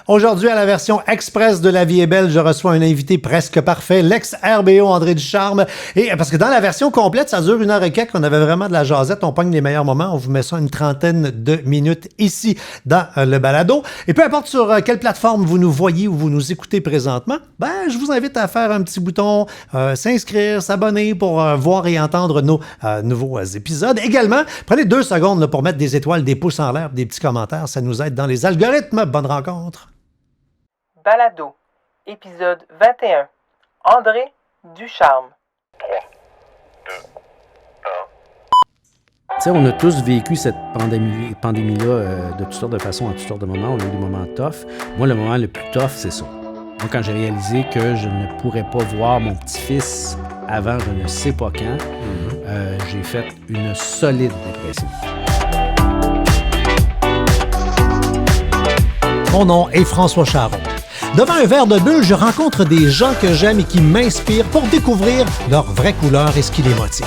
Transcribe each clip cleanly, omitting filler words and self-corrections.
Aujourd'hui, à la version express de La vie est belle, je reçois un invité presque parfait, l'ex-RBO André Ducharme. Et parce que dans la version complète, ça dure 1h15, on avait vraiment de la jasette, on pogne les meilleurs moments, on vous met ça une trentaine de minutes ici dans le balado. Et peu importe sur quelle plateforme vous nous voyez ou vous nous écoutez présentement, je vous invite à faire un petit bouton s'inscrire, s'abonner pour voir et entendre nos nouveaux épisodes. Également, prenez 2 secondes là, pour mettre des étoiles, des pouces en l'air, des petits commentaires, ça nous aide dans les algorithmes. Bonne rencontre. Balado, épisode 21. André Ducharme. 3, 2, 1. Tu sais, on a tous vécu cette pandémie-là de toutes sortes de façons, à toutes sortes de moments. On a eu des moments tough. Moi, le moment le plus tough, c'est ça. Moi, quand j'ai réalisé que je ne pourrais pas voir mon petit-fils avant je ne sais pas quand, j'ai fait une solide dépression. Mon nom est François Charon. Devant un verre de bulle, je rencontre des gens que j'aime et qui m'inspirent pour découvrir leur vraie couleur et ce qui les motive.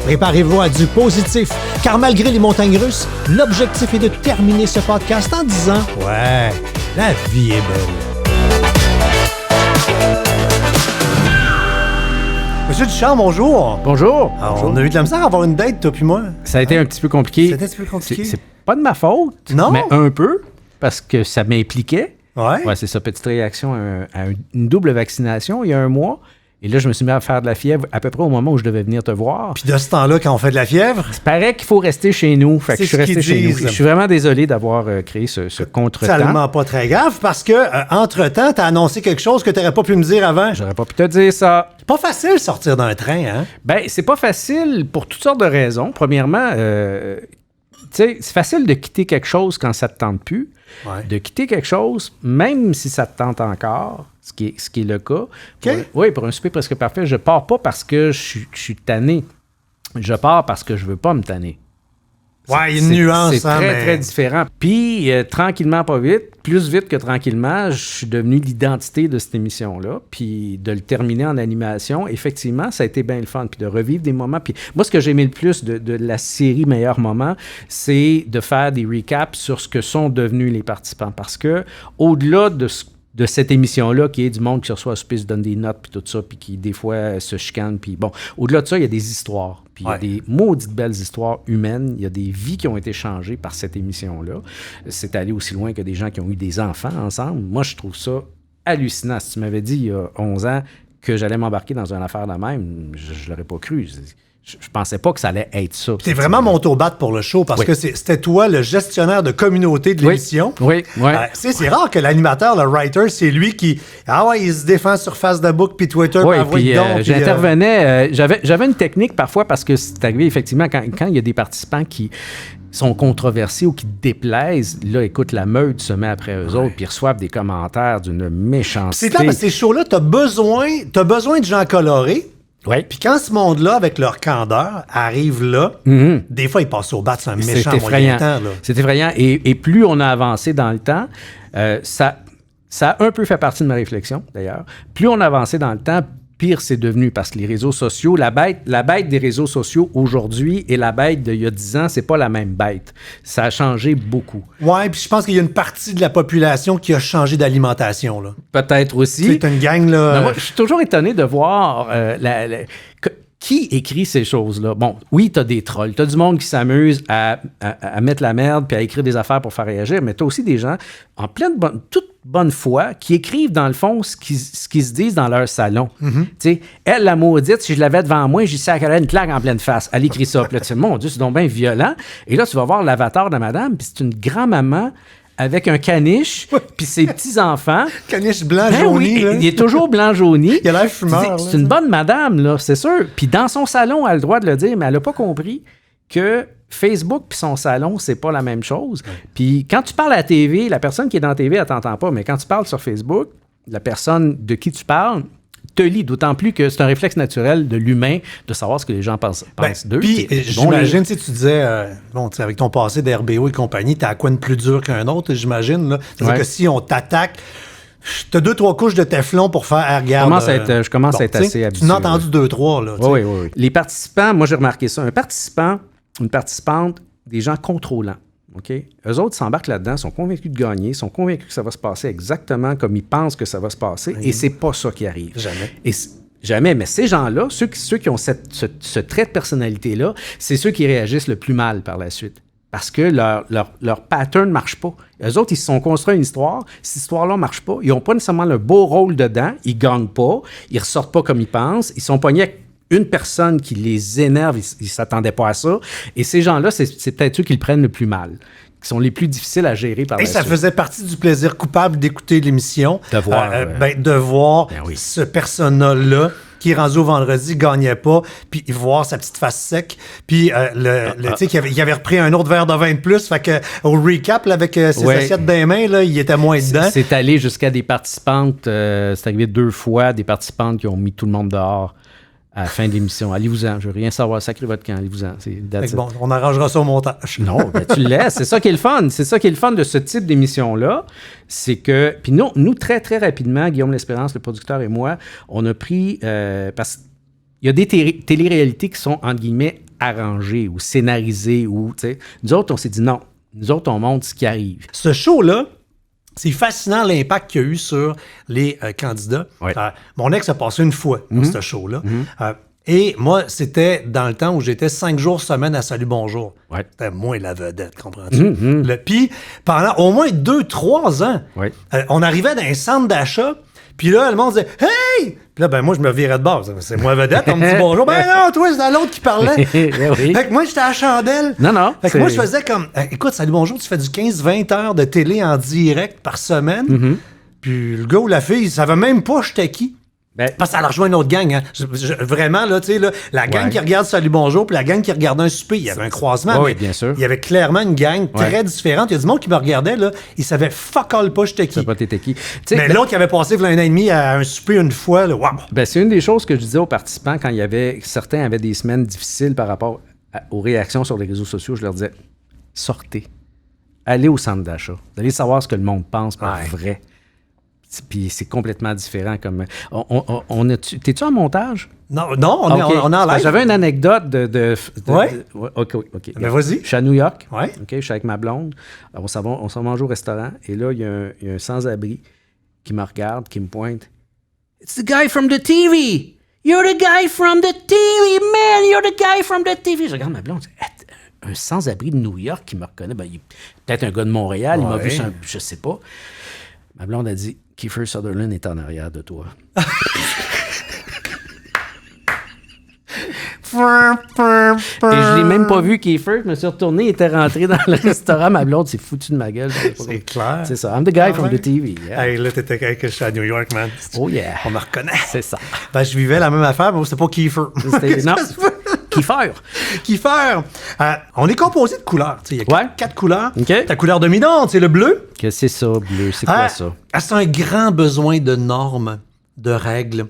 Préparez-vous à du positif, car malgré les montagnes russes, l'objectif est de terminer ce podcast en disant « Ouais, la vie est belle ». Monsieur Ducharme, bonjour. Bonjour. Alors, on a eu de la misère à avoir une date, toi puis moi. Ça a été un petit peu compliqué. C'était un petit peu compliqué. C'est pas de ma faute, Non? mais un peu, parce que ça m'impliquait. Ouais. C'est ça, petite réaction à une double vaccination il y a 1 mois. Et là, je me suis mis à faire de la fièvre à peu près au moment où je devais venir te voir. Puis de ce temps-là, quand on fait de la fièvre... Il paraît qu'il faut rester chez nous. Fait que C'est je suis ce resté qu'ils chez nous. disent. Je suis vraiment désolé d'avoir créé ce contretemps. Tellement pas très grave, parce que, entre-temps, t'as annoncé quelque chose que t'aurais pas pu me dire avant. J'aurais pas pu te dire ça. C'est pas facile de sortir d'un train, hein? Ben, c'est pas facile pour toutes sortes de raisons. Premièrement, tu sais, c'est facile de quitter quelque chose quand ça te tente plus. Ouais. De quitter quelque chose, même si ça te tente encore, ce qui est le cas. Pour un souper presque parfait, je pars pas parce que je suis tanné. Je pars parce que je veux pas me tanner. Ouais, il y a une nuance. C'est très différent. Puis, tranquillement, pas vite, plus vite que tranquillement, je suis devenu l'identité de cette émission-là. Puis, de le terminer en animation, effectivement, ça a été bien le fun. Puis, de revivre des moments. Puis, moi, ce que j'ai aimé le plus de la série Meilleurs moments, c'est de faire des recaps sur ce que sont devenus les participants. Parce que, au-delà de cette émission-là, qui est du monde qui se reçoit à souper, se donne des notes, puis tout ça, puis qui, des fois, se chicane. Puis bon, au-delà de ça, il y a des histoires. Puis il y a des maudites belles histoires humaines. Il y a des vies qui ont été changées par cette émission-là. C'est allé aussi loin que des gens qui ont eu des enfants ensemble. Moi, je trouve ça hallucinant. Si tu m'avais dit, il y a 11 ans, que j'allais m'embarquer dans une affaire de même, je l'aurais pas cru. Je pensais pas que ça allait être ça. T'es vraiment monté au bat pour le show parce que c'était toi le gestionnaire de communauté de l'émission. Oui. C'est rare que l'animateur, le writer, c'est lui qui... il se défend sur Facebook puis Twitter. Oui, puis j'intervenais. J'avais une technique parfois parce que c'est arrivé effectivement quand il y a des participants qui sont controversés ou qui déplaisent, là, écoute, la meute se met après eux autres puis ils reçoivent des commentaires d'une méchanceté. C'est clair, parce que ces shows-là, t'as besoin de gens colorés. Oui. Puis quand ce monde-là, avec leur candeur, arrive là, des fois, ils passent au bat, c'est un méchant moyen temps. Là. C'est effrayant. Et plus on a avancé dans le temps, ça a un peu fait partie de ma réflexion, d'ailleurs. Plus on a avancé dans le temps, pire c'est devenu. Parce que les réseaux sociaux, la bête des réseaux sociaux aujourd'hui et la bête d'il y a 10 ans, c'est pas la même bête. Ça a changé beaucoup. Oui, puis je pense qu'il y a une partie de la population qui a changé d'alimentation. Là. Peut-être aussi. C'est une gang, là... Non, moi, je suis toujours étonné de voir qui écrit ces choses-là. Bon, oui, t'as des trolls. T'as du monde qui s'amuse à mettre la merde puis à écrire des affaires pour faire réagir, mais t'as aussi des gens en toute bonne foi qui écrivent, dans le fond, ce qu'ils se disent dans leur salon. Tu sais, elle, la maudite, si je l'avais devant moi, j'y sacrerais une claque en pleine face. Elle écrit ça. Puis là, tu sais, mon Dieu, c'est donc bien violent. Et là, tu vas voir l'avatar de madame, puis c'est une grand-maman avec un caniche, puis ses petits-enfants. Caniche blanc-jauni. Oui, il est toujours blanc-jauni. Il a l'air fumeur. C'est une bonne madame, là, c'est sûr. Puis dans son salon, elle a le droit de le dire, mais elle n'a pas compris que Facebook puis son salon, c'est pas la même chose. Puis quand tu parles à la TV, la personne qui est dans la TV, elle t'entend pas, mais quand tu parles sur Facebook, la personne de qui tu parles te lit, d'autant plus que c'est un réflexe naturel de l'humain de savoir ce que les gens pensent d'eux. Puis j'imagine, si tu disais, avec ton passé d'RBO et compagnie, t'as à quoi de plus dur qu'un autre, j'imagine. C'est-à-dire que si on t'attaque, t'as 2-3 couches de téflon pour faire regarde. Je commence à être assez habitué. Tu en as entendu 2-3. Là, oui. Les participants, moi j'ai remarqué ça. Une participante, des gens contrôlants. OK? Eux autres s'embarquent là-dedans, sont convaincus de gagner, sont convaincus que ça va se passer exactement comme ils pensent que ça va se passer, et c'est pas ça qui arrive. Jamais. Jamais, mais ces gens-là, ceux qui ont ce trait de personnalité-là, c'est ceux qui réagissent le plus mal par la suite. Parce que leur pattern ne marche pas. Eux autres, ils se sont construits une histoire. Cette histoire-là ne marche pas. Ils n'ont pas nécessairement le beau rôle dedans. Ils ne gagnent pas. Ils ne ressortent pas comme ils pensent. Ils sont pognés avec une personne qui les énerve. Ils ne s'attendaient pas à ça. Et ces gens-là, c'est peut-être eux qui le prennent le plus mal, qui sont les plus difficiles à gérer par la suite. Et ça faisait partie du plaisir coupable d'écouter l'émission. De voir. De voir oui. ce personnage-là qui, rendu au vendredi, gagnait pas, puis voir sa petite face sec, puis tu sais, qu'il avait repris un autre verre de vin de plus, fait que au recap, là, avec ses assiettes dans les mains, là, il était moins dedans. C'est allé jusqu'à des participantes, c'est arrivé 2 fois, des participantes qui ont mis tout le monde dehors à la fin de l'émission. Allez-vous-en, je veux rien savoir, sacrez votre camp, allez-vous-en. Bon, on arrangera ça au montage. Non, ben, tu le laisses. C'est ça qui est le fun. C'est ça qui est le fun de ce type d'émission-là. C'est que... Puis nous, très, très rapidement, Guillaume L'Espérance, le producteur et moi, on a pris... parce qu'il y a des téléréalités qui sont, entre guillemets, arrangées ou scénarisées. Ou, nous autres, on s'est dit non. Nous autres, on montre ce qui arrive. Ce show-là, c'est fascinant l'impact qu'il y a eu sur les candidats. Ouais. Mon ex a passé une fois dans ce show-là. Et moi, c'était dans le temps où j'étais 5 jours semaine à Salut Bonjour. Ouais. C'était moins la vedette, comprends-tu? Puis pendant au moins 2-3 ans, on arrivait dans un centre d'achat, puis là, le monde disait « Hey! » Puis là, ben moi, je me virais de base. C'est moi vedette, on me dit bonjour. Ben non, toi, c'est l'autre qui parlait. Fait que moi, j'étais à la chandelle. Non. Fait que moi, je faisais comme, écoute, Salut Bonjour, tu fais du 15-20 heures de télé en direct par semaine. Puis le gars ou la fille, ça savait même pas j'étais qui. Parce que ça a rejoint une autre gang. Hein. Vraiment, là, tu sais, la gang qui regarde Salut Bonjour, puis la gang qui regardait un souper, il y avait un croisement. Oui, bien sûr. Il y avait clairement une gang très différente. Il y a du monde qui me regardait, là, il savait fuck all pas j'étais qui. Ça pas t'étais qui. Mais l'autre qui avait passé il y a 1 an et demi à un souper une fois, là, wow. C'est une des choses que je disais aux participants quand certains avaient des semaines difficiles par rapport aux réactions sur les réseaux sociaux. Je leur disais, sortez. Allez au centre d'achat. Vous allez savoir ce que le monde pense pour vrai. Puis c'est complètement différent. Comme t'es-tu en montage? Non, on est en live. J'avais une anecdote OK. Ben vas-y. Je suis à New York. Ouais. OK, je suis avec ma blonde. On s'en mange au restaurant. Et là, il y a un sans-abri qui me regarde, qui me pointe. It's the guy from the TV! You're the guy from the TV, man! You're the guy from the TV! Je regarde ma blonde. Un sans-abri de New York qui me reconnaît. Ben, il est peut-être un gars de Montréal. Il m'a vu, je sais pas. Ma blonde a dit, Kiefer Sutherland est en arrière de toi. Et je l'ai même pas vu, Kiefer. Je me suis retourné, il était rentré dans le restaurant. Ma blonde s'est foutue de ma gueule. C'est clair. C'est ça. I'm the guy from the TV. Yeah. Hey, là, t'étais quelqu'un que je suis à New York, man. Oh yeah. On me reconnaît. C'est ça. Ben, je vivais la même affaire, mais c'était pas Kiefer. Non. Kiefer. Kiefer. On est composé de couleurs. Il y a 4 couleurs. Okay. Ta couleur dominante, c'est le bleu. Qu'est-ce que c'est ça, bleu? C'est quoi ça? C'est un grand besoin de normes, de règles,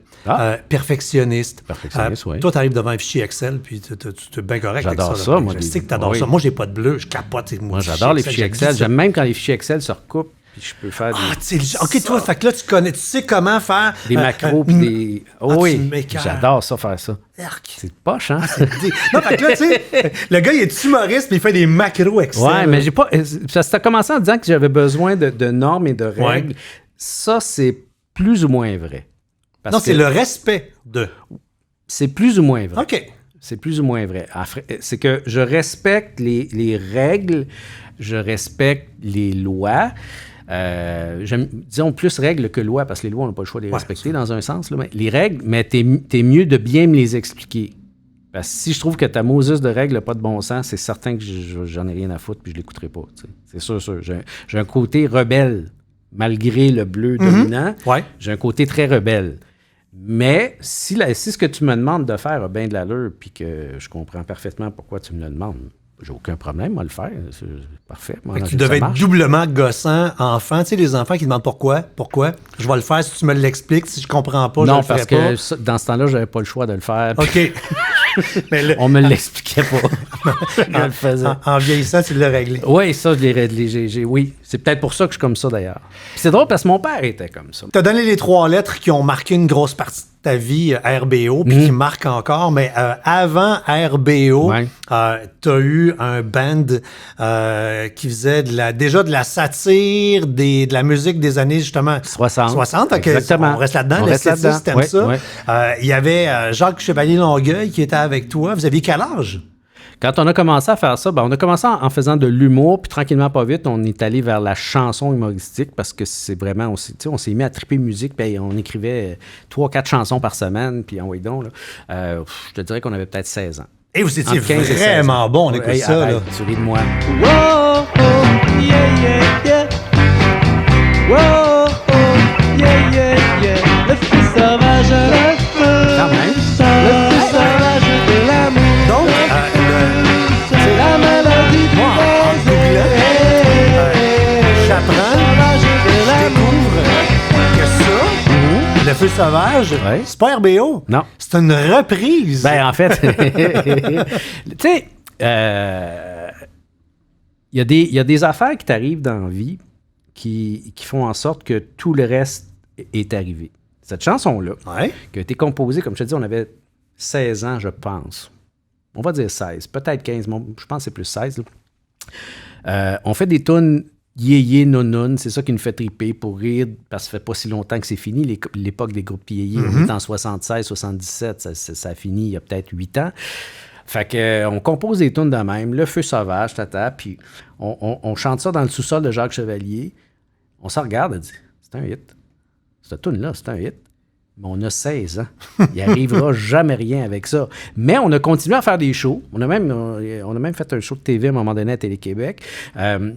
perfectionniste. Perfectionniste, oui. Toi, tu arrives devant un fichier Excel, puis tu es bien correct avec ça. J'adore ça, moi. Je sais que tu adores ça. Moi, j'ai pas de bleu, je capote. Moi, j'adore les fichiers Excel. J'aime même quand les fichiers Excel se recoupent, puis je peux faire des... OK, toi, fait que là, tu sais comment faire... Des macros, puis des... oui, j'adore ça, faire ça. Arc. C'est poche, hein? Non, fait que là, tu sais, le gars, il est humoriste, puis il fait des macros Excel. Ouais, mais j'ai pas... Ça a commencé en disant que j'avais besoin de normes et de règles. Ouais. Ça, c'est plus ou moins vrai. Non, c'est le respect de... C'est plus ou moins vrai. OK. C'est plus ou moins vrai. C'est que je respecte les règles, je respecte les lois. Disons plus règles que lois, parce que les lois, on n'a pas le choix de les respecter dans un sens. Là, mais les règles, mais t'es mieux de bien me les expliquer. Parce que si je trouve que ta Moses de règles n'a pas de bon sens, c'est certain que j'en ai rien à foutre puis je ne l'écouterai pas. C'est sûr. J'ai un côté rebelle. Malgré le bleu dominant, j'ai un côté très rebelle. Mais si ce que tu me demandes de faire a bien de l'allure puis que je comprends parfaitement pourquoi tu me le demandes, j'ai aucun problème à le faire. C'est parfait. Tu devais être doublement gossant, enfant. Tu sais, les enfants qui demandent pourquoi. Je vais le faire si tu me l'expliques. Si je comprends pas, je le ferai pas. Non, parce que dans ce temps-là, j'avais pas le choix de le faire. OK. Mais On me l'expliquait pas. Je le faisais. En vieillissant, tu l'as réglé. Oui, ça, je l'ai réglé. Oui, c'est peut-être pour ça que je suis comme ça, d'ailleurs. Puis c'est drôle parce que mon père était comme ça. Tu as donné les 3 lettres qui ont marqué une grosse partie de ta vie, RBO, puis qui marquent encore. Mais avant RBO, Ouais. tu as eu un band qui faisait déjà de la satire, de la musique des années, justement... 60. 60, OK. Exactement. On reste là-dedans. On reste L'esthétisme, là-dedans. t'aimes Ouais, ça. ouais. Il y avait Jacques Chevalier-Longueuil qui était avec toi. Vous aviez quel âge? Quand on a commencé à faire ça, on a commencé en faisant de l'humour, puis tranquillement, pas vite, on est allé vers la chanson humoristique parce que c'est vraiment, on s'est mis à triper musique, puis on écrivait 3-4 chansons par semaine, puis oui donc, là, je te dirais qu'on avait peut-être 16 ans. Et vous étiez Entre 15 et 16 vraiment ans. bon, on écoute Hey, ça. arrête, Là. tu ris de moi. Whoa, oh, yeah, yeah, yeah. Whoa, oh, yeah, yeah, yeah. Le feu sauvage, le feu. Quand même. Le feu sauvage de l'amour. Donc, C'est la maladie du moi, en googlant, j'apprends, je découvre que ça, le feu sauvage, Ouais. c'est pas RBO. Non. C'est une reprise. Ben, en fait, tu sais, il y a des affaires qui t'arrivent dans la vie qui font en sorte que tout le reste est arrivé. Cette chanson-là, Ouais. qui a été composée, comme je te dis, on avait 16 ans, je pense. On va dire 16, peut-être 15, mais je pense que c'est plus 16. Là. On fait des tunes yéyé, nounoun, c'est ça qui nous fait triper pour rire, parce que ça fait pas si longtemps que c'est fini, l'époque des groupes yéyé. On est en 76, 77, ça a fini il y a peut-être 8 ans. Fait que on compose des tunes de même, Le Feu Sauvage, puis on chante ça dans le sous-sol de Jacques Chevalier. On s'en regarde, on dit, c'est un hit. Cette tune-là, c'est un hit. Mais on a 16 ans. Il n'arrivera jamais rien avec ça. Mais on a continué à faire des shows. On a même fait un show de TV à un moment donné à Télé-Québec. Un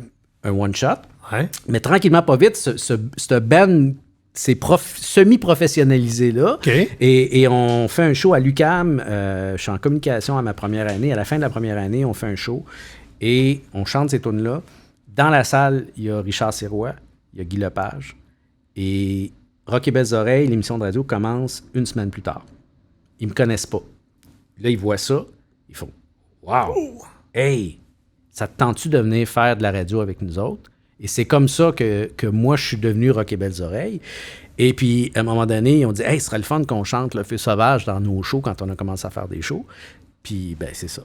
one-shot. Ouais. Mais tranquillement, pas vite, ce band s'est semi-professionnalisé là. OK. Et on fait un show à l'UQAM. Je suis en communication à ma première année. À la fin de la première année, on fait un show. Et on chante ces tunes-là. Dans la salle, il y a Richard Sirois, il y a Guy Lepage. Et Rock et Belles Oreilles, l'émission de radio, commence une semaine plus tard. Ils me connaissent pas. Là, ils voient ça. Ils font « Wow! Hey! Ça te tente-tu de venir faire de la radio avec nous autres? » Et c'est comme ça que moi, je suis devenu Rock et Belles Oreilles. Et puis, à un moment donné, ils ont dit « Hey, ce serait le fun qu'on chante Le Feu Sauvage dans nos shows quand on a commencé à faire des shows. » Puis, ben, c'est ça.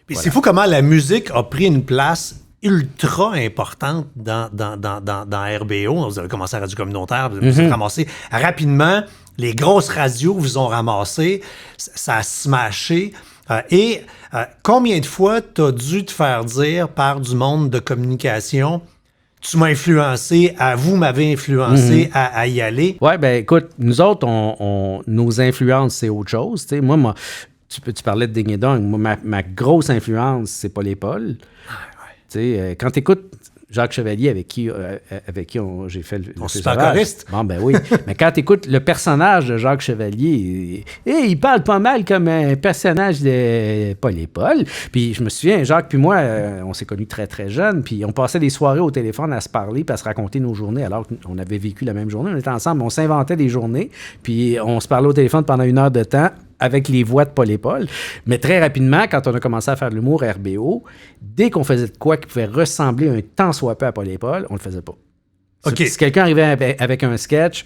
Puis c'est fou comment la musique a pris une place ultra importante dans RBO. Vous avez commencé à Radio Communautaire, vous avez ramassé rapidement. Les grosses radios vous ont ramassé, ça a smashé. Combien de fois t'as dû te faire dire par du monde de communication, tu m'as influencé, vous m'avez influencé à y aller? Ouais, ben écoute, nous autres, nos influences, c'est autre chose. T'sais. Moi, tu parlais de Ding et Dong. Moi, ma grosse influence, c'est Paul. Quand tu écoutes Jacques Chevalier, avec qui j'ai fait le Ton Feu super Sauvage. choriste. Bon, ben oui. Mais quand tu écoutes le personnage de Jacques Chevalier, il parle pas mal comme un personnage de Paul et Paul. Puis je me souviens, Jacques puis moi, on s'est connus très, très jeunes. Puis on passait des soirées au téléphone à se parler puis à se raconter nos journées alors qu'on avait vécu la même journée. On était ensemble, on s'inventait des journées. Puis on se parlait au téléphone pendant 1 heure de temps avec les voix de Paul et Paul. Mais très rapidement, quand on a commencé à faire de l'humour RBO, dès qu'on faisait de quoi qui pouvait ressembler un tant soit peu à Paul et Paul, on le faisait pas. OK. Si quelqu'un arrivait avec un sketch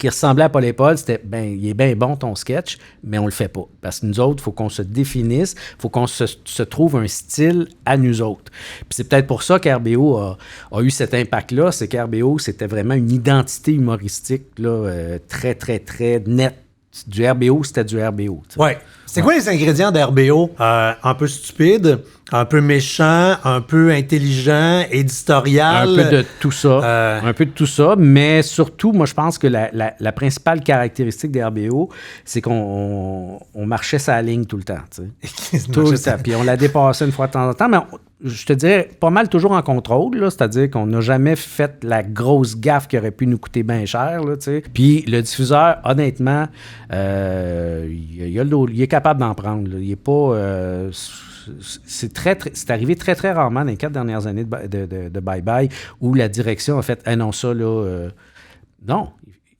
qui ressemblait à Paul et Paul, c'était il est bien bon ton sketch, mais on le fait pas. Parce que nous autres, il faut qu'on se définisse, il faut qu'on se trouve un style à nous autres. Puis c'est peut-être pour ça qu'RBO a eu cet impact-là, c'est qu'RBO, c'était vraiment une identité humoristique là, très, très, très nette. Du RBO, c'était du RBO. T'sais. Ouais. C'est quoi les ingrédients d'RBO? Un peu stupide, un peu méchant, un peu intelligent, éditorial. Un peu de tout ça. Un peu de tout ça, mais surtout, moi, je pense que la principale caractéristique des RBO, c'est qu'on marchait sa ligne tout le temps. Tout le temps. Puis on la dépassait une fois de temps en temps, mais je te dirais pas mal toujours en contrôle, là, c'est-à-dire qu'on n'a jamais fait la grosse gaffe qui aurait pu nous coûter bien cher. Là, puis le diffuseur, honnêtement, il est capable d'en prendre. Là. Il est pas... c'est arrivé très, très rarement dans les 4 dernières années de Bye Bye où la direction a fait « Ah non, ça, là... non,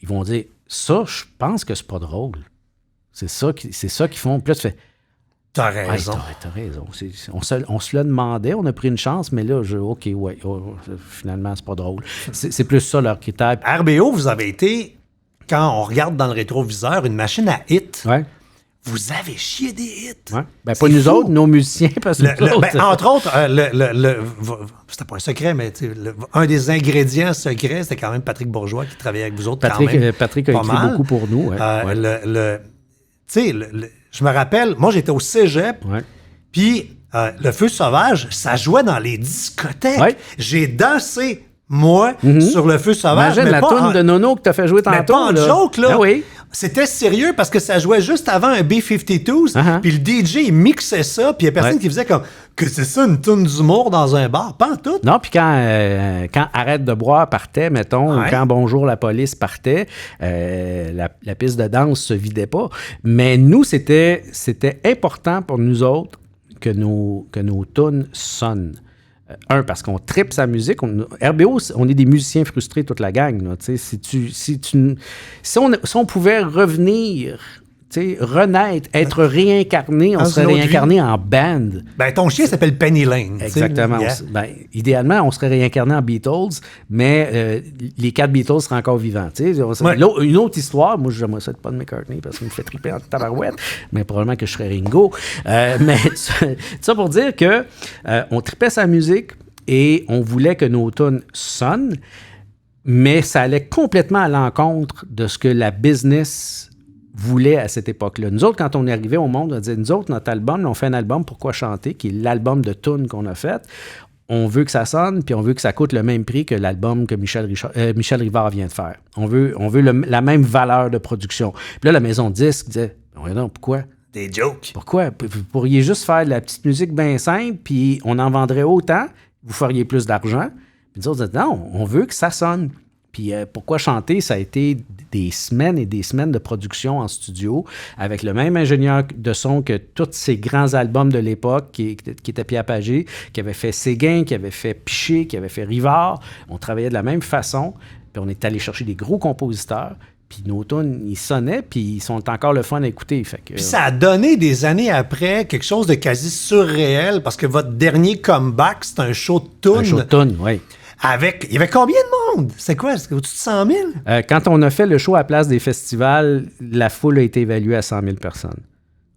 ils vont dire « Ça, je pense que c'est pas drôle. » C'est ça qu'ils font. Puis là, tu fais T'as Ouais, raison. t'as raison. On se le demandait, on a pris une chance, mais là, OK, ouais, finalement, c'est pas drôle. C'est plus ça leur critère. RBO, vous avez été, quand on regarde dans le rétroviseur, une machine à hits. Ouais, Vous avez chié des hits. ouais. Ben, C'est pas nous fou. autres, nos musiciens, parce que nous autres, Ben, entre autres, c'était pas un secret, mais un des ingrédients secrets, c'était quand même Patrick Bourgeois qui travaillait avec vous autres Patrick, quand même. Patrick a pas écrit mal. beaucoup pour nous. Ouais. Ouais. Tu sais, je me rappelle, moi, j'étais au cégep, Ouais. puis le Feu sauvage, ça jouait dans les discothèques. Ouais. J'ai dansé, moi, sur le Feu sauvage. Imagine mais la pas toune en- de Nono que t'as fait jouer mais tantôt. pas en là. joke, là. Ah oui. C'était sérieux parce que ça jouait juste avant un B-52s, Uh-huh. puis le DJ, il mixait ça, puis il y a personne Ouais. qui faisait comme que c'est ça, une toune d'humour dans un bar. Pas en tout. Non, puis quand Arrête de boire partait, mettons, Ouais. ou quand Bonjour la police partait, la piste de danse se vidait pas. Mais nous, c'était important pour nous autres que nos tunes sonnent. Parce qu'on tripe sa musique. RBO, on est des musiciens frustrés, toute la gang. Là, si on pouvait revenir, renaître, être réincarné, on Dans serait une autre réincarné en band. Ben, ton chien s'appelle Penny Lane. tu sais. Exactement. Yeah. Idéalement, on serait réincarné en Beatles, mais les 4 Beatles seraient encore vivants. Ouais. Une autre histoire, moi, j'aimerais ça de Paul McCartney parce qu'il me fait triper en tabarouette, mais probablement que je serais Ringo. Mais ça pour dire que on tripait sa musique et on voulait que nos tunes sonnent, mais ça allait complètement à l'encontre de ce que la business voulait à cette époque-là. Nous autres, quand on est arrivé au monde, on disait, nous autres, notre album, on fait un album Pourquoi chanter, qui est l'album de tunes qu'on a fait. On veut que ça sonne, puis on veut que ça coûte le même prix que l'album que Michel Rivard vient de faire. On veut la même valeur de production. Puis là, la maison de disques disait, non, pourquoi? Des jokes. Pourquoi? Vous pourriez juste faire de la petite musique bien simple, puis on en vendrait autant, vous feriez plus d'argent. Puis nous autres, on disait, non, on veut que ça sonne. Puis Pourquoi chanter, ça a été des semaines et des semaines de production en studio avec le même ingénieur de son que tous ces grands albums de l'époque qui étaient Pierre Pagé, qui avait fait Séguin, qui avait fait Piché, qui avait fait Rivard. On travaillait de la même façon, puis on est allé chercher des gros compositeurs. Puis nos tunes, ils sonnaient, puis ils sont encore le fun à écouter. Fait que, Puis ça a donné des années après quelque chose de quasi surréel parce que votre dernier comeback, c'est un show de tunes. un show de tunes, oui. Il y avait combien de monde? C'est quoi? C'est au-dessus de 100 000? Quand on a fait le show à Place des Festivals, la foule a été évaluée à 100 000 personnes.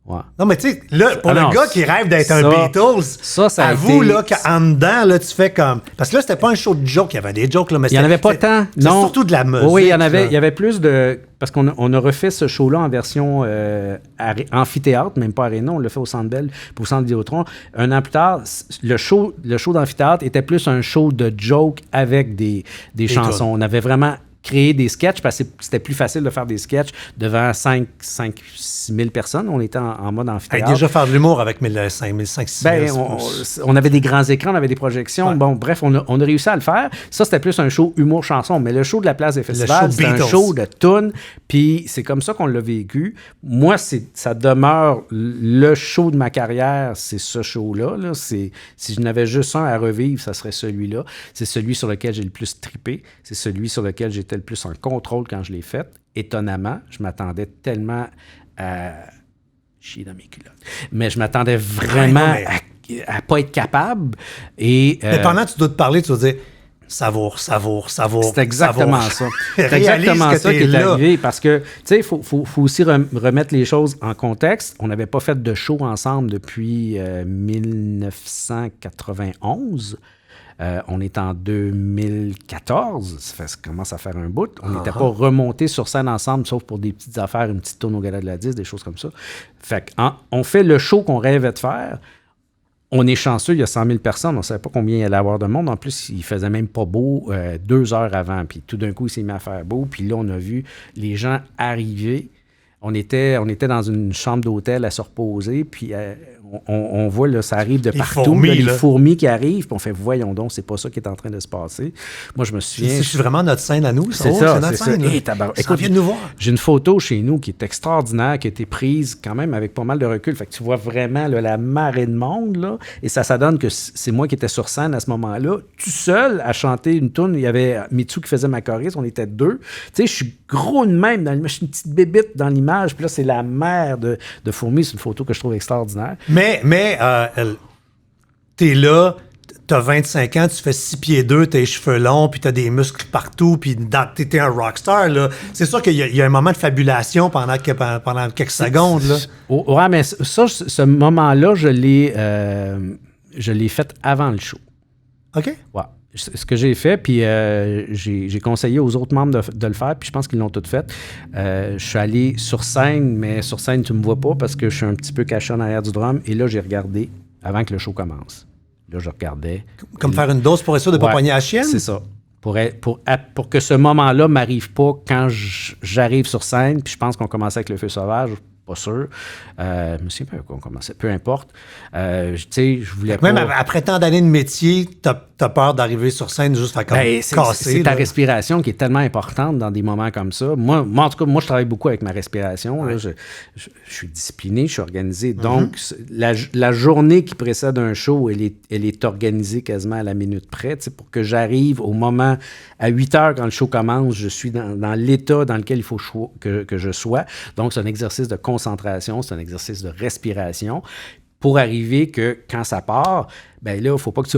Ouais. Non, mais tu sais, là, pour Ah non, le gars qui rêve d'être un ça- Beatles, ça a avoue, été- là, qu'en dedans, là, tu fais comme... Parce que là, c'était pas un show de jokes. Il y avait des jokes, là, mais Il n'y en avait pas tant. C'était Non. surtout de la musique. Oui, il y là. avait plus de... Parce qu'on a refait ce show-là en version amphithéâtre, même pas aréna, on l'a fait au Centre Bell, puis au Centre Vidéotron. Un an plus tard, le show d'amphithéâtre était plus un show de jokes avec des chansons. tunes. On avait vraiment créé des sketchs parce que c'était plus facile de faire des sketchs devant 5 6 000 personnes. On était en mode Hey, amphithéâtre. déjà faire de l'humour avec 5 000, 6 000. Ben, on avait des grands écrans, on avait des projections. Ouais. Bon, bref, on a réussi à le faire. Ça, c'était plus un show humour-chanson. Mais le show de la Place des Festivals, show c'était un Beatles. show de tunes. Puis c'est comme ça qu'on l'a vécu. Moi, ça demeure le show de ma carrière, c'est ce show-là. Là. Si je n'avais juste un à revivre, ça serait celui-là. C'est celui sur lequel j'ai le plus trippé. C'est celui sur lequel j'étais le plus en contrôle quand je l'ai fait. Étonnamment, je m'attendais tellement à chier dans mes culottes. Mais je m'attendais vraiment Ouais, non, à pas être capable. Et, Mais pendant que tu dois te parler, tu vas dire savoure. c'est exactement ça. C'est Réalise exactement que ça qui t'es est là. arrivé. Parce que, tu sais, il faut aussi remettre les choses en contexte. On n'avait pas fait de show ensemble depuis 1991. On est en 2014, ça commence à faire un bout. On n'était pas remonté sur scène ensemble, sauf pour des petites affaires, une petite tourne au Gala de la 10, des choses comme ça. Fait on fait le show qu'on rêvait de faire. On est chanceux, il y a 100 000 personnes, on ne savait pas combien il allait y avoir de monde. En plus, il faisait même pas beau 2 heures avant. Puis tout d'un coup, il s'est mis à faire beau. Puis là, on a vu les gens arriver. On était dans une chambre d'hôtel à se reposer, puis on voit, là, ça arrive de Les partout, fourmis, là, les là. fourmis qui arrivent, puis on fait, voyons donc, c'est pas ça qui est en train de se passer. Moi, je me souviens... C'est vraiment notre scène à nous, ça. C'est Oh, ça, notre c'est scène, ça. là. Hey, tabarnak. Ça Écoute, vient de nous voir. j'ai une photo chez nous qui est extraordinaire, qui a été prise quand même avec pas mal de recul. Fait que tu vois vraiment là, la marée de monde, là, et ça donne que c'est moi qui étais sur scène à ce moment-là, tout seul, à chanter une toune. Il y avait Mitsu qui faisait ma choriste, on était 2. Tu sais, je suis gros de même dans l'image, je suis une petite bébite dans l'image, puis là, c'est la mer de fourmis. C'est une photo que je trouve extraordinaire. Mais t'es là, t'as 25 ans, tu fais 6 pieds 2, t'as les cheveux longs, puis t'as des muscles partout, puis t'es un rockstar, là. C'est sûr qu'il y a un moment de fabulation pendant quelques secondes, là. Ouais, mais ça, ce moment-là, je l'ai fait avant le show. OK? Ouais. Ce que j'ai fait, puis j'ai conseillé aux autres membres de le faire, puis je pense qu'ils l'ont tout fait. Je suis allé sur scène, mais sur scène, tu me vois pas parce que je suis un petit peu caché en arrière du drum. Et là, j'ai regardé avant que le show commence. Là, je regardais. Comme faire une dose pour être sûr de ne pas Ouais, pogner la chienne? C'est ça. Pour que ce moment-là ne m'arrive pas quand j'arrive sur scène, puis je pense qu'on commençait avec le feu sauvage. Pas sûr. Je me souviens pas qu'on commençait. Peu importe. Tu sais, je voulais pas... Même après tant d'années de métier, t'as peur d'arriver sur scène juste à casser. C'est ta là. respiration qui est tellement importante dans des moments comme ça. Moi, en tout cas, moi, je travaille beaucoup avec ma respiration. Là. Je suis discipliné, je suis organisé. Donc, la journée qui précède un show, elle est organisée quasiment à la minute près. Tu sais, pour que j'arrive au moment, à 8 heures, quand le show commence, je suis dans l'état dans lequel il faut que je sois. Donc, c'est un exercice de concentration, c'est un exercice de respiration pour arriver que quand ça part, ben là, il ne faut pas que tu...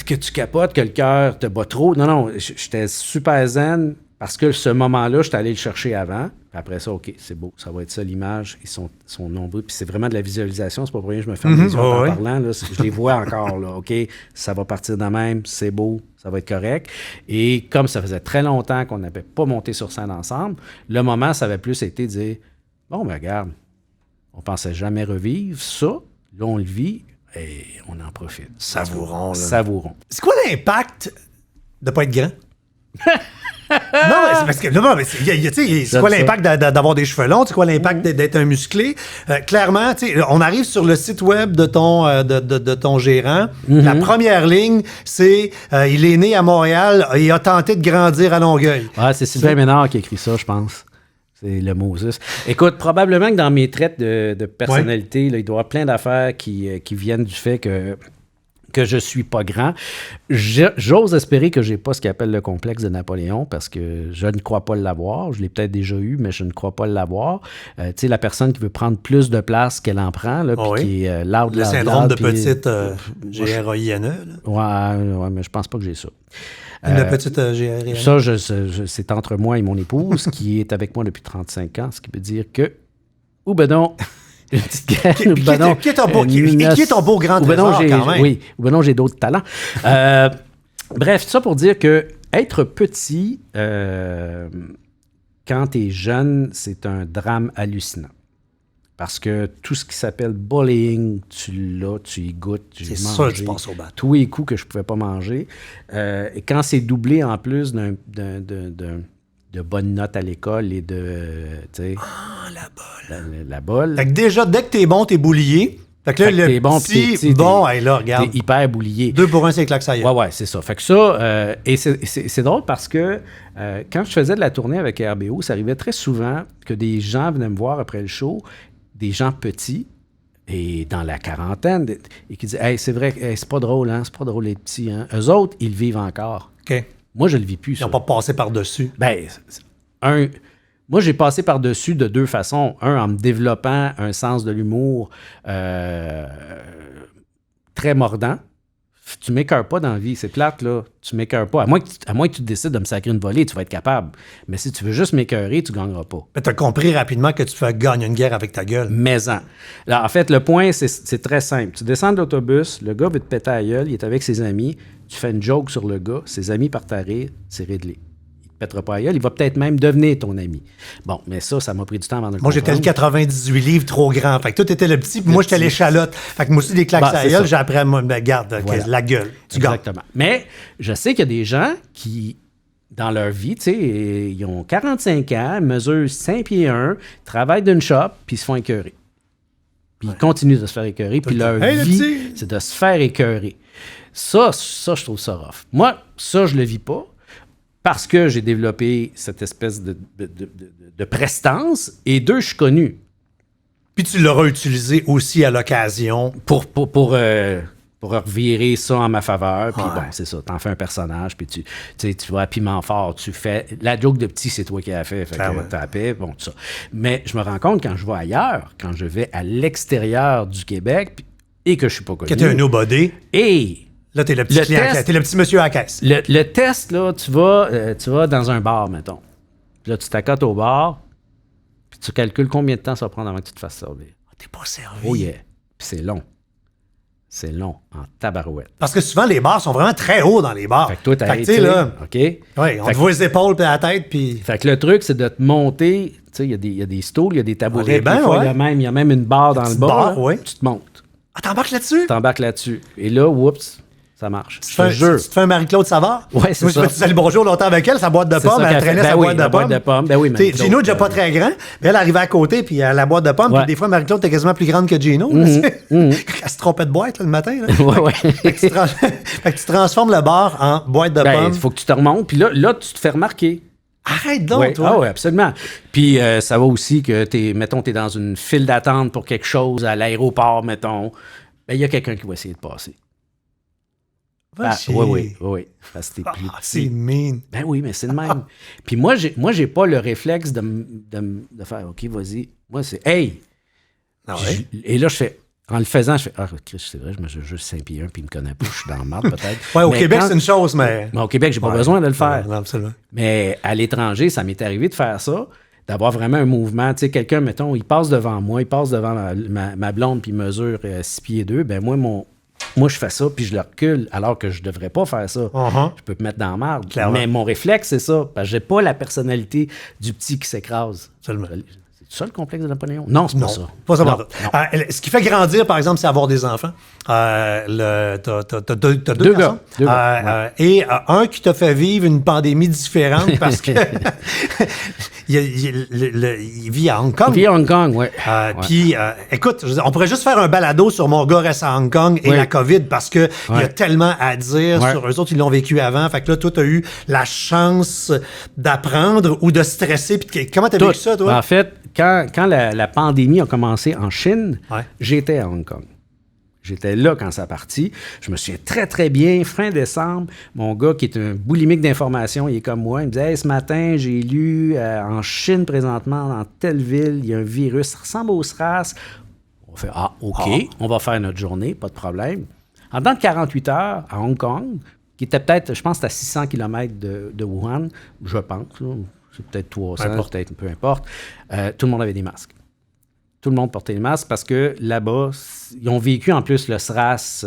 que tu capotes, que le cœur te bat trop. Non, j'étais super zen parce que ce moment-là, j'étais allé le chercher avant. Puis après ça, OK, c'est beau, ça va être ça l'image. Ils sont nombreux. Puis c'est vraiment de la visualisation. C'est pas pour rien que je me ferme les yeux en parlant. Là, je les vois encore. Là, OK, ça va partir de même, c'est beau, ça va être correct. Et comme ça faisait très longtemps qu'on n'avait pas monté sur scène ensemble, le moment, ça avait plus été de dire, bon, ben regarde, on pensait jamais revivre ça. Là, on le vit et on en profite. Savourons, là. Savourons. C'est quoi l'impact de pas être grand? Non, mais c'est parce que non, mais c'est quoi l'impact d'avoir des cheveux longs? C'est quoi l'impact d'être un musclé? Clairement, on arrive sur le site web de ton gérant. La première ligne, c'est il est né à Montréal et a tenté de grandir à Longueuil. Ouais, c'est Sylvain Ménard qui a écrit ça, je pense. C'est le Moses. Écoute, probablement que dans mes traits de personnalité, là, il doit y avoir plein d'affaires qui viennent du fait que je suis pas grand. J'ose espérer que j'ai pas ce qu'il appelle le complexe de Napoléon parce que je ne crois pas l'avoir. Je l'ai peut-être déjà eu, mais je ne crois pas l'avoir. Tu sais, la personne qui veut prendre plus de place qu'elle en prend, là, puis qui est loud, le loud, syndrome loud, de puis, petite GROINE. Ouais, mais je pense pas que j'ai ça. Une petite GROINE. Ça, c'est entre moi et mon épouse qui est avec moi depuis 35 ans, ce qui veut dire que... Ou ben non... Une petite graine, Qui est ton beau grand trésor, quand même. Oui, ou ben non, j'ai d'autres talents. Bref, ça pour dire que être petit, quand tu es jeune, c'est un drame hallucinant. Parce que tout ce qui s'appelle bullying, tu l'as, tu y goûtes, c'est ça que tu passes au bateau. Tous les coups que je ne pouvais pas manger. Et quand c'est doublé en plus de bonnes notes à l'école et de, tu sais... Ah, la bolle. La bolle. Fait que déjà, dès que t'es bon, t'es boulié. Fait que là, t'es bon, petit, bon, hey, là, regarde. T'es hyper boulié. 2 pour 1, c'est claque ça y est. Ouais, c'est ça. Fait que ça, et c'est drôle parce que quand je faisais de la tournée avec RBO, ça arrivait très souvent que des gens venaient me voir après le show, des gens petits, et dans la quarantaine, et qui disaient « Hey, c'est vrai, hey, c'est pas drôle, hein, c'est pas drôle les petits, hein. » Eux autres, ils le vivent encore. OK. Moi, je le vis plus, Ils n'ont pas passé par-dessus. Ben, moi, j'ai passé par-dessus de 2 façons. Un, en me développant un sens de l'humour très mordant. Tu m'écœures pas dans la vie, c'est plate, là. Tu m'écœures pas. À moins que tu décides de me sacrer une volée, tu vas être capable. Mais si tu veux juste m'écœurer, tu gagneras pas. Tu as compris rapidement que tu fais gagner une guerre avec ta gueule. Mais-en. En fait, le point, c'est très simple. Tu descends de l'autobus, le gars veut te péter à la gueule, il est avec ses amis, tu fais une joke sur le gars, ses amis partent à rire, c'est réglé. Pètera pas à gueule, il va peut-être même devenir ton ami. Bon, mais ça m'a pris du temps avant de le Moi, j'étais le 98 livres trop grand. Fait que toi, t'étais le petit, puis moi, j'étais l'échalote. Fait que moi aussi, des claques à la gueule, j'ai appris à me garde, voilà. La gueule. Tu gagnes. Exactement. Mais je sais qu'il y a des gens qui, dans leur vie, tu sais, ils ont 45 ans, mesurent 5 pieds 1, travaillent d'une shop, puis ils se font écœurer. Puis ils continuent de se faire écœurer. Puis leur Hey, le vie, petit! c'est de se faire écœurer. Ça, je trouve ça rough. Moi, ça, je le vis pas parce que j'ai développé cette espèce de prestance. Et deux, je suis connu. Puis tu l'auras utilisé aussi à l'occasion. Pour revirer ça en ma faveur. Puis bon, c'est ça. T'en fais un personnage, puis tu vois, piment fort, tu fais... La joke de petit, c'est toi qui l'as fait. Fait que t'as la paix, bon, tout ça. Mais je me rends compte, quand je vais ailleurs, quand je vais à l'extérieur du Québec, et que je suis pas connu... Que t'es un nobody. Et... Là, t'es le petit client, t'es le petit monsieur à la caisse. Le test, là, tu vas dans un bar, mettons. Puis là, tu t'accotes au bar, puis tu calcules combien de temps ça va prendre avant que tu te fasses servir. T'es pas servi. Oh yeah. Puis c'est long. C'est long, en tabarouette. Parce que souvent, les bars sont vraiment très hauts dans les bars. Fait que toi, t'as tu sais, là, OK? ouais, on te voit les épaules puis la tête, puis... Fait que le truc, c'est de te monter. Tu sais, il y a des stools, il y a des tabourets. des bancs, des fois, ouais. il y a même une barre dans le petite bas. barre, là. ouais. Tu te montes. Ah, t'embarques là-dessus? Tu t'embarques là-dessus. Et là, oups, ça marche. Tu te fais un Marie-Claude Savard? Ouais, c'est Moi, ça. je fais le bonjour longtemps avec elle, sa boîte de C'est pommes, ça elle qu'elle traînait fait. sa Ben oui, boîte de la boîte de pommes. Ben oui, Tu sais, Marie-Claude, Gino, déjà pas très grand, mais elle arrivait à côté, puis à la boîte de pommes, Ouais. puis des fois, Marie-Claude était quasiment plus grande que Gino. là, tu sais. Elle se trompait de boîte là, le matin. Là. Ouais, ouais. Fait que tu transformes le bar en boîte de Ben, pommes. il faut que tu te remontes. Puis là, tu te fais remarquer. Arrête donc, Ouais. toi. Ah oui, absolument. Puis ça va aussi que t'es dans une file d'attente pour quelque chose à l'aéroport, mettons. Ben, il y a quelqu'un qui va essayer de passer. Va chier. Oui. Parce que t'es plus Ah, petit. c'est mean. Ben oui, mais c'est le même. Puis moi, j'ai pas le réflexe de faire OK, vas-y. Moi, c'est Hey! Ah ouais? Et là, je fais. En le faisant, je fais Ah, Chris, c'est vrai, je me suis juste 5 pieds 1 puis il me connaît pas, je suis dans le marde peut-être. Ouais, au Mais Québec, quand- c'est une chose, mais. Mais au Québec, j'ai pas Ouais. besoin de le faire. Non, absolument. Mais à l'étranger, ça m'est arrivé de faire ça, d'avoir vraiment un mouvement. Tu sais, quelqu'un, mettons, il passe devant moi, il passe devant ma blonde, puis il mesure 6 pieds 2. Ben moi, je fais ça, puis je le recule, alors que je devrais pas faire ça. Uh-huh. Je peux me mettre dans la marde. Clairement. Mais mon réflexe, c'est ça. Parce que j'ai pas la personnalité du petit qui s'écrase. Absolument. C'est ça le complexe de Napoléon? Non, c'est pas ça. Pas ça. Non, pas ça. non. Ce qui fait grandir, par exemple, c'est avoir des enfants. T'as deux Deux garçons. gars. Deux gars, Et un qui t'a fait vivre une pandémie différente parce que il vit à Hong Kong. Puis Hong Kong, ouais. Ouais. Puis, écoute, je veux dire, on pourrait juste faire un balado sur mon gars reste à Hong Kong et Oui. la COVID parce qu'il y a Ouais. tellement à dire Ouais. sur eux autres, ils l'ont vécu avant. Fait que là, toi, tu as eu la chance d'apprendre ou de stresser. Puis comment tu as vécu ça, toi? En fait, quand la pandémie a commencé en Chine, Ouais. j'étais à Hong Kong. J'étais là quand ça a parti. Je me souviens très, très bien. Fin décembre, mon gars, qui est un boulimique d'informations, il est comme moi. Il me disait, hey, ce matin, j'ai lu en Chine présentement, dans telle ville, il y a un virus, ça ressemble au SRAS. On fait, OK, on va faire notre journée, pas de problème. En dedans de 48 heures, à Hong Kong, qui était peut-être, je pense, à 600 km de Wuhan, je pense, là, c'est peut-être 300, peut-être, peu importe, tout le monde avait des masques. Tout le monde portait des masques parce que là-bas, ils ont vécu en plus le SRAS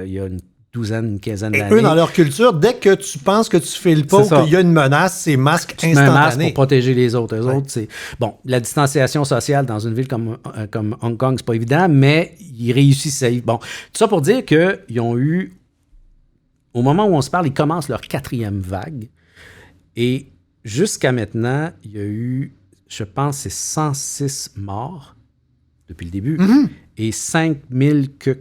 il y a une quinzaine Et d'années. eux, dans leur culture, dès que tu penses que tu files pas C'est ou ça. qu'il y a une menace, c'est masque Tu mets un masque instantané. pour protéger les autres. Eux autres, c'est... Bon, la distanciation sociale dans une ville comme Hong Kong, c'est pas évident, mais ils réussissent à y... Bon, tout ça pour dire qu'ils ont eu... Au moment où on se parle, ils commencent leur 4e vague. Et jusqu'à maintenant, il y a eu, je pense, c'est 106 morts depuis le début et 5000 cas.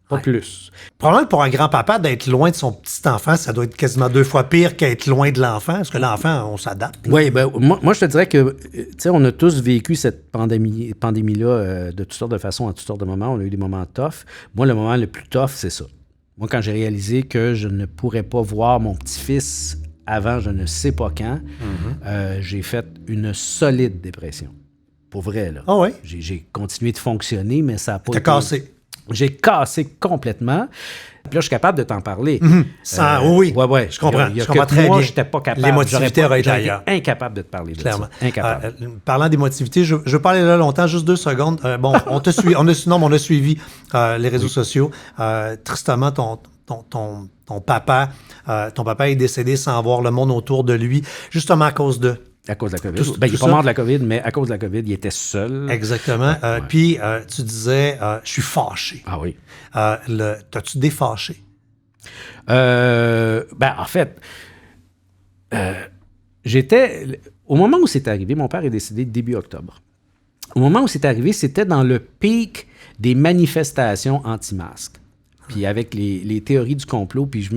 Pas plus. Probablement pour un grand-papa, d'être loin de son petit-enfant, ça doit être quasiment 2 fois pire qu'être loin de l'enfant, parce que l'enfant, on s'adapte. Oui, ben, moi, je te dirais que, tu sais, on a tous vécu cette pandémie-là de toutes sortes de façons, à toutes sortes de moments. On a eu des moments tough. Moi, le moment le plus tough, c'est ça. Moi, quand j'ai réalisé que je ne pourrais pas voir mon petit-fils avant je ne sais pas quand, j'ai fait une solide dépression. Pour vrai, là. Ah oui? J'ai continué de fonctionner, mais ça n'a pas T'as été... cassé. J'ai cassé complètement. Puis là, je suis capable de t'en parler. Oui, Ouais. je comprends. Il y a Je comprends que très moi, bien. j'étais pas capable. L'émotivité aurait été J'aurais ailleurs. incapable de te parler de Clairement. ça. Incapable. Parlant d'émotivité, je veux parler là longtemps, juste 2 secondes. On te suit, on a suivi les réseaux sociaux. Tristement, ton papa est décédé sans voir le monde autour de lui, justement à cause de... À cause de la COVID. Tout Il n'est ça. pas mort de la COVID, mais à cause de la COVID, il était seul. Exactement. Puis, tu disais, je suis fâché. Ah oui. T'as-tu défâché? En fait, j'étais... Au moment où c'est arrivé, mon père est décédé début octobre. au moment où c'est arrivé, c'était dans le pic des manifestations anti-masques. Puis avec les théories du complot, puis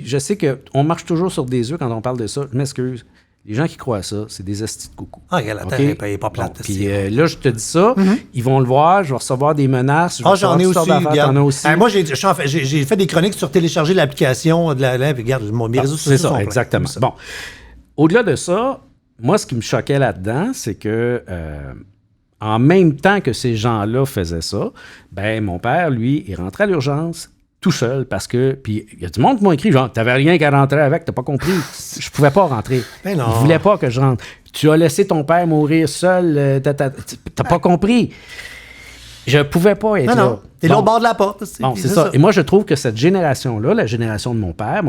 je sais qu'on marche toujours sur des œufs quand on parle de ça. Je m'excuse. Les gens qui croient à ça, c'est des hosties de coucou. Ah, regarde, la OK? Terre n'est pas plate. Bon, puis là, je te dis ça, ils vont le voir, je vais recevoir des menaces. J'en ai aussi. T'en as aussi. Moi, j'ai fait des chroniques sur télécharger l'application de la puis regarde, mes réseaux sociaux c'est ça, sont pleins. exactement. Bon, au-delà de ça, moi, ce qui me choquait là-dedans, c'est que en même temps que ces gens-là faisaient ça, ben mon père, lui, il rentrait à l'urgence tout seul parce que... Puis il y a du monde qui m'a écrit, genre, t'avais rien qu'à rentrer avec, t'as pas compris. Je pouvais pas rentrer. Ben non. Il voulait pas que je rentre. Tu as laissé ton père mourir seul, t'as pas compris. Je pouvais pas être là. Non, t'es là au bord de la porte. Bon, c'est ça. Et moi, je trouve que cette génération-là, la génération de mon père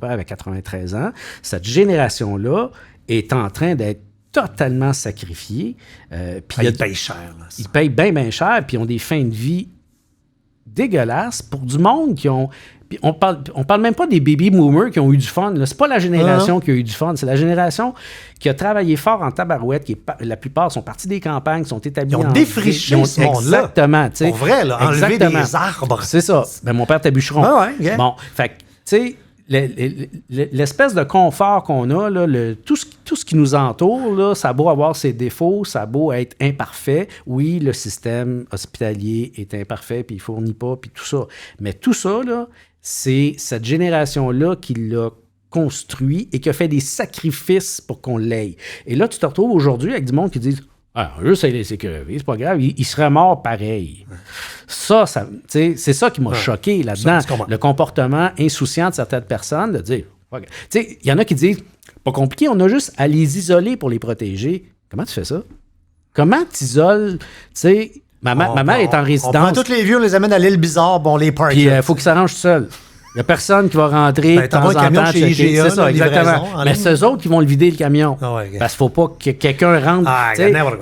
avait 93 ans, cette génération-là est en train d'être totalement sacrifiée. Puis Ils payent cher. Là, ça. ils payent bien cher, puis ils ont des fins de vie dégueulasses pour du monde qui ont... Puis on parle même pas des baby boomers qui ont eu du fun. Là. C'est pas la génération qui a eu du fun, c'est la génération qui a travaillé fort en tabarouette, la plupart sont partis des campagnes, sont établis Ils ont défriché ce monde-là. Exactement. Tu sais. Pour vrai, là, enlever des arbres. C'est ça. Ben, mon père était bûcheron. Yeah. Bon, fait que, tu sais, l'espèce de confort qu'on a, là, tout ce qui nous entoure, là, ça a beau avoir ses défauts, ça a beau être imparfait. Oui, le système hospitalier est imparfait, puis il ne fournit pas, puis tout ça. Mais tout ça, là, c'est cette génération-là qui l'a construit et qui a fait des sacrifices pour qu'on l'aille. Et là, tu te retrouves aujourd'hui avec du monde qui dit « Ah, juste à laisser crever, c'est pas grave, il serait mort pareil. » Ça, c'est ça qui m'a choqué là-dedans. Le comportement insouciant de certaines personnes, de dire, tu sais, il y en a qui disent, pas compliqué, on a juste à les isoler pour les protéger. Comment tu fais ça? Comment tu isoles, tu sais, ma mère est en résidence. On prend tous les vieux, on les amène à l'île Bizarre, bon, on les parque. Puis il faut qu'ils s'arrangent tout seuls. Il n'y a personne qui va rentrer de temps en temps. Chez IGA, c'est ça, exactement. Mais c'est eux autres qui vont le vider, le camion. Ah ouais, okay. Parce qu'il ne faut pas que quelqu'un rentre.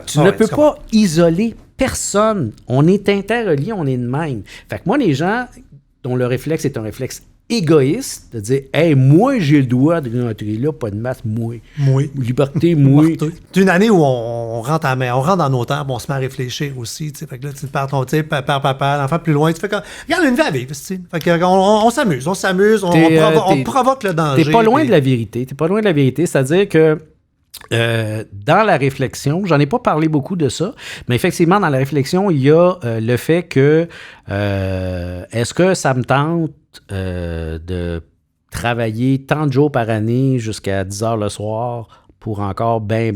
Tu ne peux pas isoler personne. On est interreliés, on est de même. Fait que moi, les gens dont le réflexe est un réflexe égoïste, de dire « Hey, moi, j'ai le droit de rentrer là, pas de masse, moi. Liberté, moi. » C'est une année où on rentre dans nos temps, on se met à réfléchir aussi. Fait que là, tu perds ton papa, l'enfant plus loin. Tu fais comme, regarde, une vie à vivre. Fait que, on s'amuse, on provoque le danger. T'es pas loin de la vérité. C'est-à-dire que dans la réflexion, j'en ai pas parlé beaucoup de ça, mais effectivement, dans la réflexion, il y a le fait que est-ce que ça me tente de travailler tant de jours par année jusqu'à 10 heures le soir pour encore bien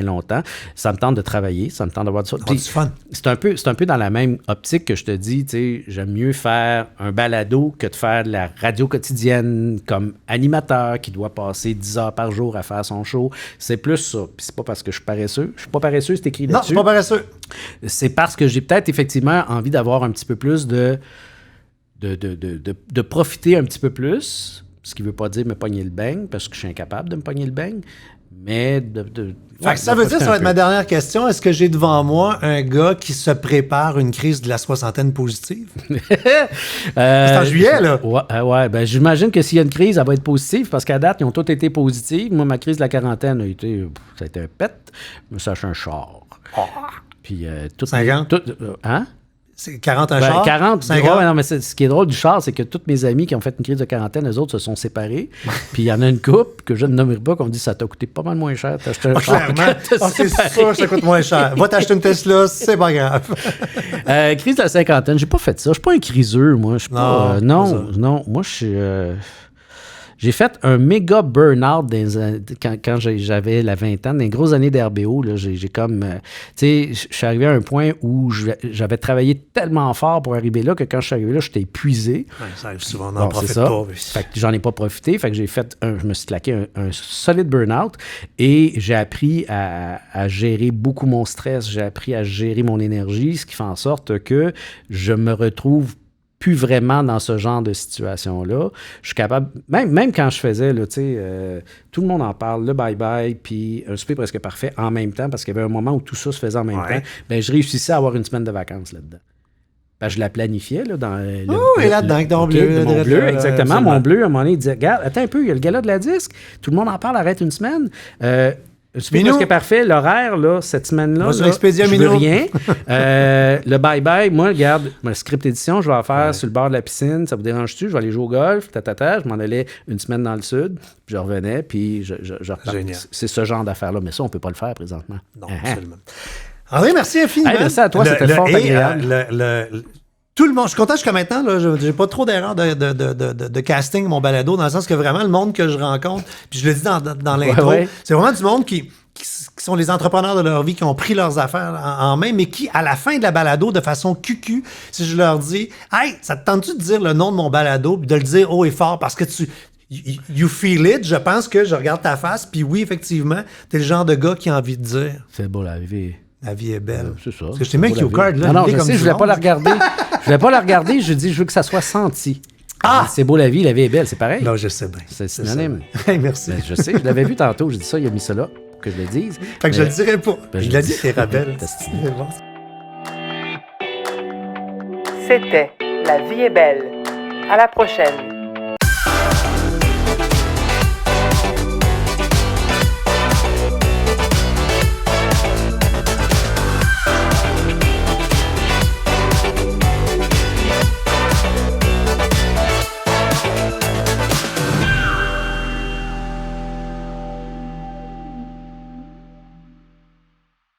longtemps. Ça me tente de travailler, ça me tente d'avoir du fun. C'est un peu dans la même optique que je te dis, tu sais, j'aime mieux faire un balado que de faire de la radio quotidienne comme animateur qui doit passer 10 heures par jour à faire son show. C'est plus ça. Puis c'est pas parce que je suis paresseux. Je suis pas paresseux, c'est écrit là-dessus. Non, c'est pas paresseux. C'est parce que j'ai peut-être effectivement envie d'avoir un petit peu plus de profiter un petit peu plus, ce qui ne veut pas dire me pogner le beigne, parce que je suis incapable de me pogner le beigne, mais ça veut dire, ça va être ma dernière question, est-ce que j'ai devant moi un gars qui se prépare une crise de la soixantaine positive? C'est en juillet, là? Ouais, ben j'imagine que s'il y a une crise, elle va être positive, parce qu'à date, ils ont toutes été positives. Moi, ma crise de la quarantaine ça a été un pet, mais ça a été un char. Puis, 50? Hein? C'est 40 un char? 40, non, mais ce qui est drôle du char, c'est que tous mes amis qui ont fait une crise de quarantaine, eux autres se sont séparés. Puis il y en a une couple que je ne nommerai pas, qu'on dit ça t'a coûté pas mal moins cher. T'as acheté un char. Clairement. C'est sûr, ça coûte moins cher. Va t'acheter une Tesla, c'est pas grave. Crise de la cinquantaine, j'ai pas fait ça. Je suis pas un criseux, moi. Je suis pas. Non. Moi, je suis. J'ai fait un méga burn-out quand j'avais la vingtaine, dans les grosses années d'RBO. J'ai comme... tu sais, je suis arrivé à un point où j'avais travaillé tellement fort pour arriver là que quand je suis arrivé là, j'étais épuisé. Ouais, ça arrive souvent, on n'en profite pas. Fait que j'en ai pas profité. Fait que je me suis claqué un solide burn-out et j'ai appris à gérer beaucoup mon stress. J'ai appris à gérer mon énergie, ce qui fait en sorte que je me retrouve plus vraiment dans ce genre de situation-là. Je suis capable, même quand je faisais, là, tout le monde en parle, le bye-bye, puis un souper presque parfait en même temps, parce qu'il y avait un moment où tout ça se faisait en même temps, ben, je réussissais à avoir une semaine de vacances là-dedans. Ben, je la planifiais là, dans le... et là-dedans, avec ton bleu. Mon bleu, exactement. Mon bleu, à un moment donné, il disait, regarde, attends un peu, il y a le gala de la disque, tout le monde en parle, arrête une semaine. Super Minou. presque parfait. L'horaire, là, cette semaine-là, Va sur là, Expedia, je veux Minou. rien. Le bye-bye, moi, regarde, ma script édition, je vais la faire sur le bord de la piscine. Ça vous dérange-tu? Je vais aller jouer au golf, Je m'en allais une semaine dans le sud, puis je revenais, puis je repartais. Génial. C'est ce genre d'affaires-là. Mais ça, on peut pas le faire présentement. Non, absolument. André, merci infiniment. Hey, merci à toi, c'était fort agréable. Tout le monde, je suis content jusqu'à maintenant, là, j'ai pas trop d'erreurs de casting mon balado, dans le sens que vraiment le monde que je rencontre, puis je le dis dans l'intro, Ouais. c'est vraiment du monde qui sont les entrepreneurs de leur vie, qui ont pris leurs affaires en main, mais qui, à la fin de la balado, de façon cucu, si je leur dis « Hey, ça te tente-tu de dire le nom de mon balado, puis de le dire haut et fort, parce que you feel it, je pense que je regarde ta face, puis oui, effectivement, t'es le genre de gars qui a envie de dire C'est beau, la vie. la vie est belle. C'est ça. Parce que je t'ai mis un cue card, là. Non, il est je comme sais, du je voulais monde. pas la regarder. Je voulais pas la regarder, je dis, je veux que ça soit senti. Ah! C'est beau la vie est belle, c'est pareil. Non, je sais bien. C'est synonyme. ça. Hey, merci. Ben, je sais, je l'avais vu tantôt, j'ai dit ça, il a mis ça là, pour que je le dise. Fait que je le dirai pas. Ben, il je a le dit dis. c'est rebelle. T'as stylé. C'est bon. C'était La vie est belle. À la prochaine.